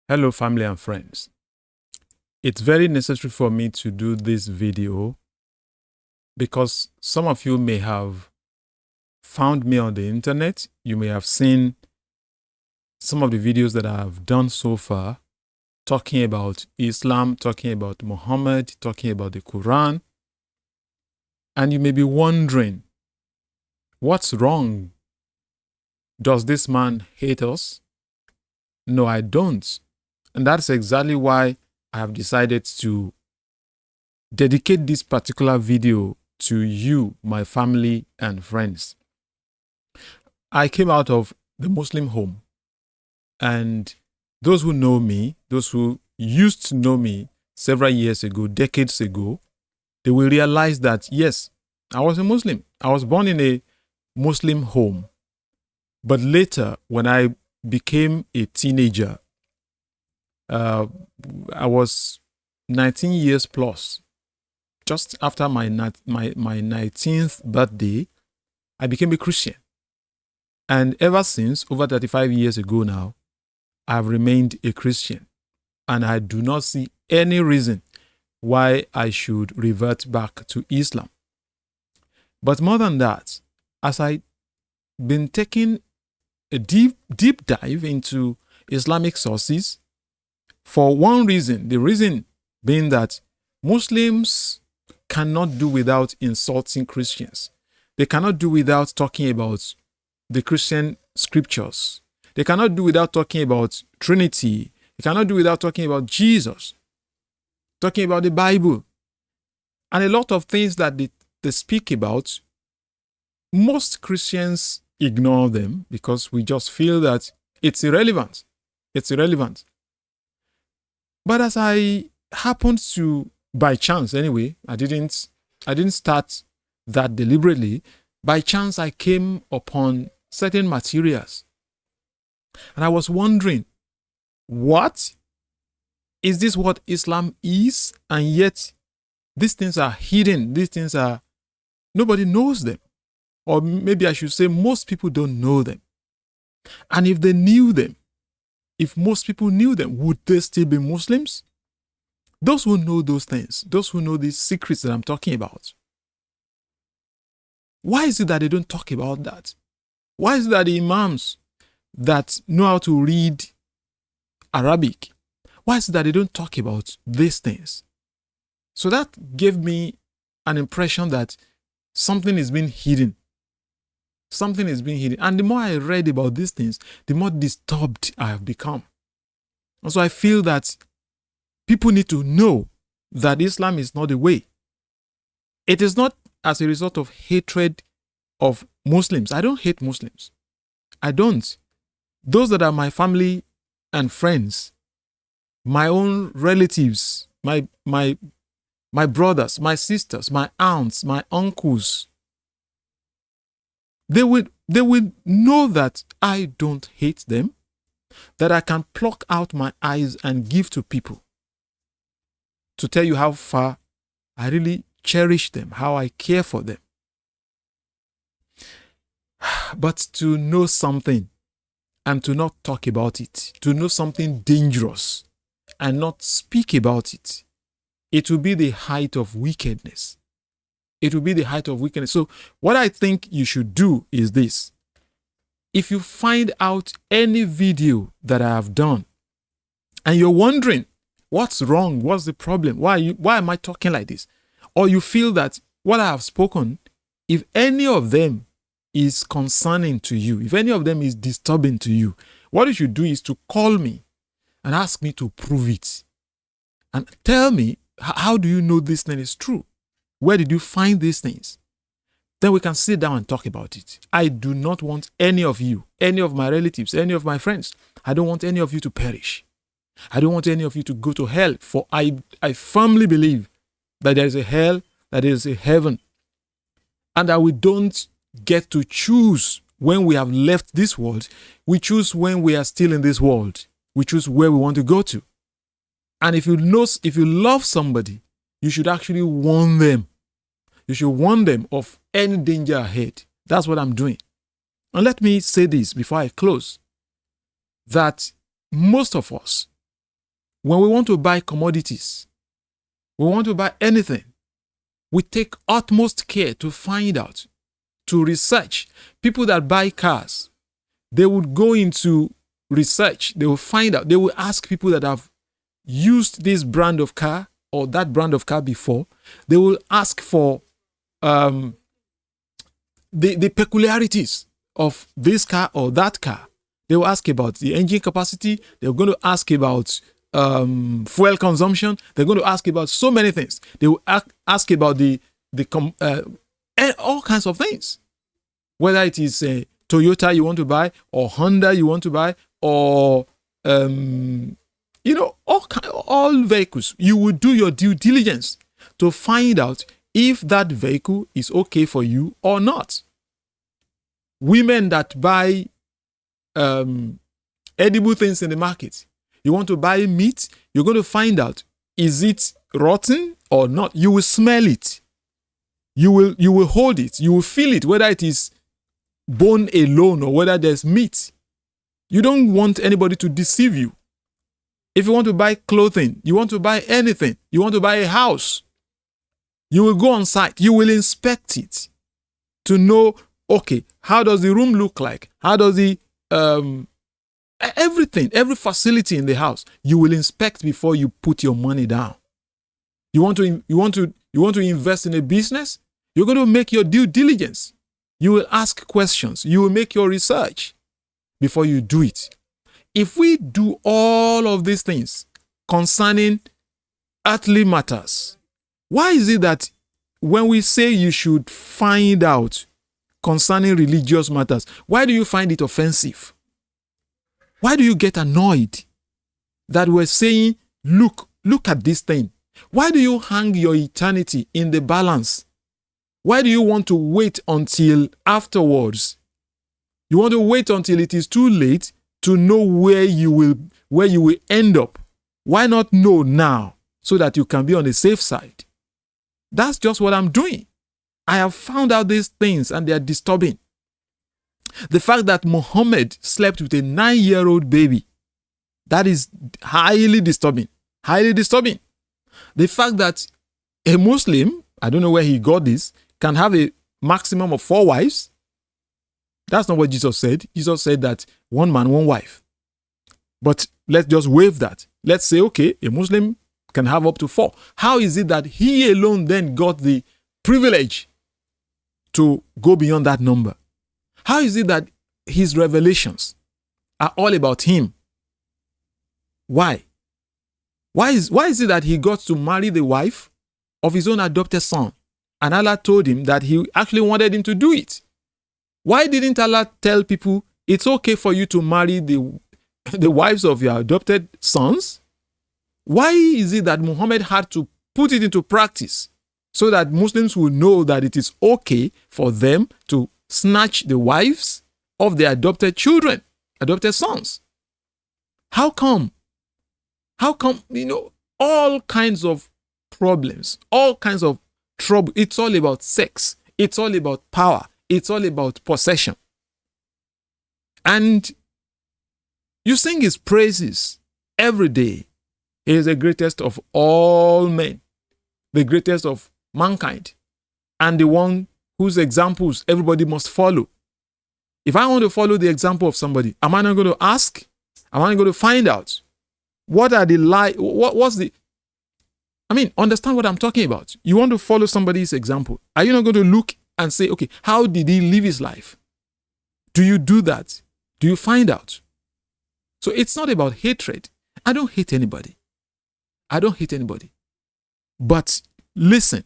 Hello, family and friends. It's very necessary for me to do this video because some of you may have found me on the internet. You may have seen some of the videos that I have done so far, talking about Islam, talking about Muhammad, talking about the Quran. And you may be wondering, what's wrong? Does this man hate us? No, I don't. And that's exactly why I have decided to dedicate this particular video to you, my family and friends. I came out of the Muslim home, and those who know me, those who used to know me several years ago, decades ago, they will realize that, yes, I was a Muslim. I was born in a Muslim home. But later, when I became a teenager, I was 19 years plus. Just after my 19th birthday, I became a Christian. And ever since, over 35 years ago now, I've remained a Christian. And I do not see any reason why I should revert back to Islam. But more than that, as I've been taking a deep dive into Islamic sources, for one reason, the reason being that Muslims cannot do without insulting Christians. They cannot do without talking about the Christian scriptures. They cannot do without talking about Trinity. They cannot do without talking about Jesus, talking about the Bible. And a lot of things that they speak about, most Christians ignore them because we just feel that it's irrelevant. It's irrelevant. But as I happened to, by chance anyway, I didn't start that deliberately. By chance, I came upon certain materials. And I was wondering, what? Is this what Islam is? And yet, these things are hidden. These things are, nobody knows them. Or maybe I should say most people don't know them. And if they knew them, if most people knew them, would they still be Muslims? Those who know those things, those who know these secrets that I'm talking about, why is it that they don't talk about that? Why is it that the imams that know how to read Arabic, why is it that they don't talk about these things? So that gave me an impression that something is being hidden. Something is being hidden. And the more I read about these things, the more disturbed I have become. And so I feel that people need to know that Islam is not the way. It is not as a result of hatred of Muslims. I don't hate Muslims. I don't. Those that are my family and friends, my own relatives, my brothers, my sisters, my aunts, my uncles, they will know that I don't hate them, that I can pluck out my eyes and give to people to tell you how far I really cherish them, how I care for them. But to know something and to not talk about it, to know something dangerous and not speak about it, it will be the height of wickedness. It will be the height of wickedness. So what I think you should do is this. If you find out any video that I have done and you're wondering, what's wrong? What's the problem? Why am I talking like this? Or you feel that what I have spoken, if any of them is concerning to you, if any of them is disturbing to you, what you should do is to call me and ask me to prove it. And tell me, how do you know this thing is true? Where did you find these things? Then we can sit down and talk about it. I do not want any of you, any of my relatives, any of my friends. I don't want any of you to perish. I don't want any of you to go to hell. For I firmly believe that there is a hell, that there is a heaven, and that we don't get to choose when we have left this world. We choose when we are still in this world. We choose where we want to go to. And if you love somebody, you should actually warn them. You should warn them of any danger ahead. That's what I'm doing. And let me say this before I close, that most of us, when we want to buy commodities, we want to buy anything, we take utmost care to find out, to research. People that buy cars, they would go into research. They will find out. They will ask people that have used this brand of car or that brand of car before. They will ask for the peculiarities of this car or that car. They will ask about the engine capacity. They're going to ask about fuel consumption. They're going to ask about so many things. They will ask about all kinds of things. Whether it is a Toyota you want to buy, or Honda you want to buy, or all vehicles. You will do your due diligence to find out if that vehicle is okay for you or not. Women that buy edible things in the market. You want to buy meat, you're going to find out, is it rotten or not? You will smell it. You will hold it. You will feel it, whether it is bone alone or whether there's meat. You don't want anybody to deceive you. If you want to buy clothing, you want to buy anything, you want to buy a house, you will go on site. You will inspect it to know, okay, how does the room look like? How does the everything, every facility in the house, you will inspect before you put your money down. You want to invest in a business? You're going to make your due diligence. You will ask questions. You will make your research before you do it. If we do all of these things concerning earthly matters, why is it that when we say you should find out concerning religious matters, why do you find it offensive? Why do you get annoyed that we're saying, look at this thing? Why do you hang your eternity in the balance? Why do you want to wait until afterwards? You want to wait until it is too late to know where you will end up. Why not know now so that you can be on the safe side? That's just what I'm doing. I have found out these things and they are disturbing. The fact that Muhammad slept with a 9-year-old baby, that is highly disturbing. Highly disturbing. The fact that a Muslim, I don't know where he got this, can have a maximum of 4 wives. That's not what Jesus said. Jesus said that one man, one wife. But let's just waive that. Let's say, okay, a Muslim can have up to 4. How is it that he alone then got the privilege to go beyond that number? How is it that his revelations are all about him? Why? Why is it that he got to marry the wife of his own adopted son? And Allah told him that he actually wanted him to do it. Why didn't Allah tell people it's okay for you to marry the wives of your adopted sons? Why is it that Muhammad had to put it into practice so that Muslims will know that it is okay for them to snatch the wives of their adopted children, adopted sons? How come? How come, all kinds of problems, all kinds of trouble. It's all about sex. It's all about power. It's all about possession. And you sing his praises every day. He is the greatest of all men, the greatest of mankind, and the one whose examples everybody must follow. If I want to follow the example of somebody, am I not going to ask? Am I not going to find out? What are the understand what I'm talking about. You want to follow somebody's example. Are you not going to look and say, okay, how did he live his life? Do you do that? Do you find out? So it's not about hatred. I don't hate anybody. But listen,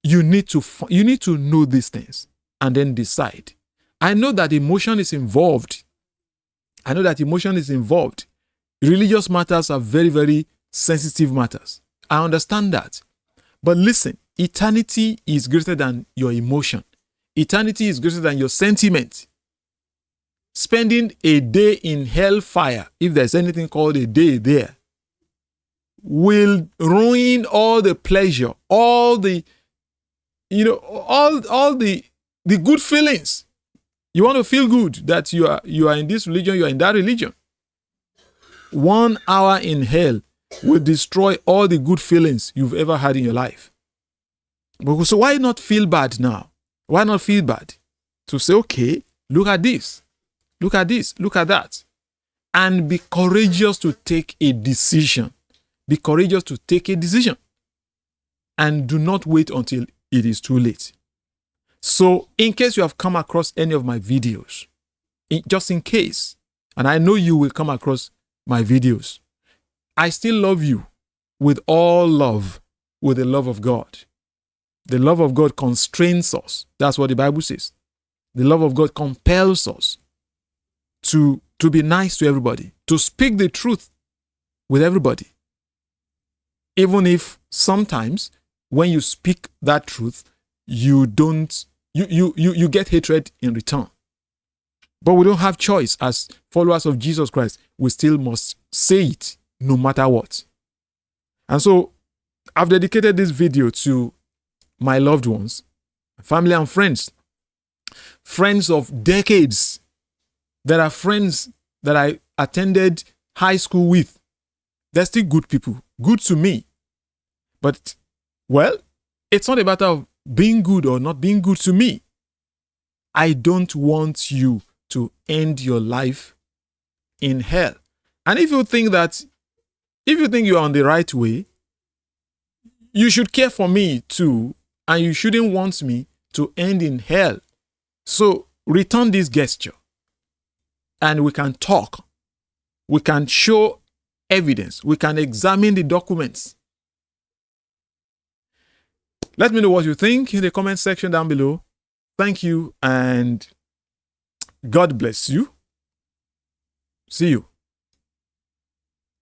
you need to know these things and then decide. I know that emotion is involved. Religious matters are very, very sensitive matters. I understand that. But listen, eternity is greater than your emotion. Eternity is greater than your sentiment. Spending a day in hellfire, if there's anything called a day there, will ruin all the pleasure, all the good feelings. You want to feel good that you are in this religion, you are in that religion. 1 hour in hell will destroy all the good feelings you've ever had in your life. So why not feel bad now? Why not feel bad? To say, okay, look at this, look at this, look at that. And be courageous to take a decision. Be courageous to take a decision. And do not wait until it is too late. So in case you have come across any of my videos, just in case, and I know you will come across my videos, I still love you with all love, with the love of God. The love of God constrains us. That's what the Bible says. The love of God compels us to be nice to everybody, to speak the truth with everybody. Even if sometimes when you speak that truth, you get hatred in return. But we don't have choice as followers of Jesus Christ. We still must say it no matter what. And so I've dedicated this video to my loved ones, family and friends of decades, that are friends that I attended high school with. They're still good people, good to me. But, well, it's not a matter of being good or not being good to me. I don't want you to end your life in hell. And if you think you're on the right way, you should care for me too, and you shouldn't want me to end in hell. So return this gesture, and we can talk. We can show evidence. We can examine the documents. Let me know what you think in the comment section down below. Thank you, and God bless you. See you.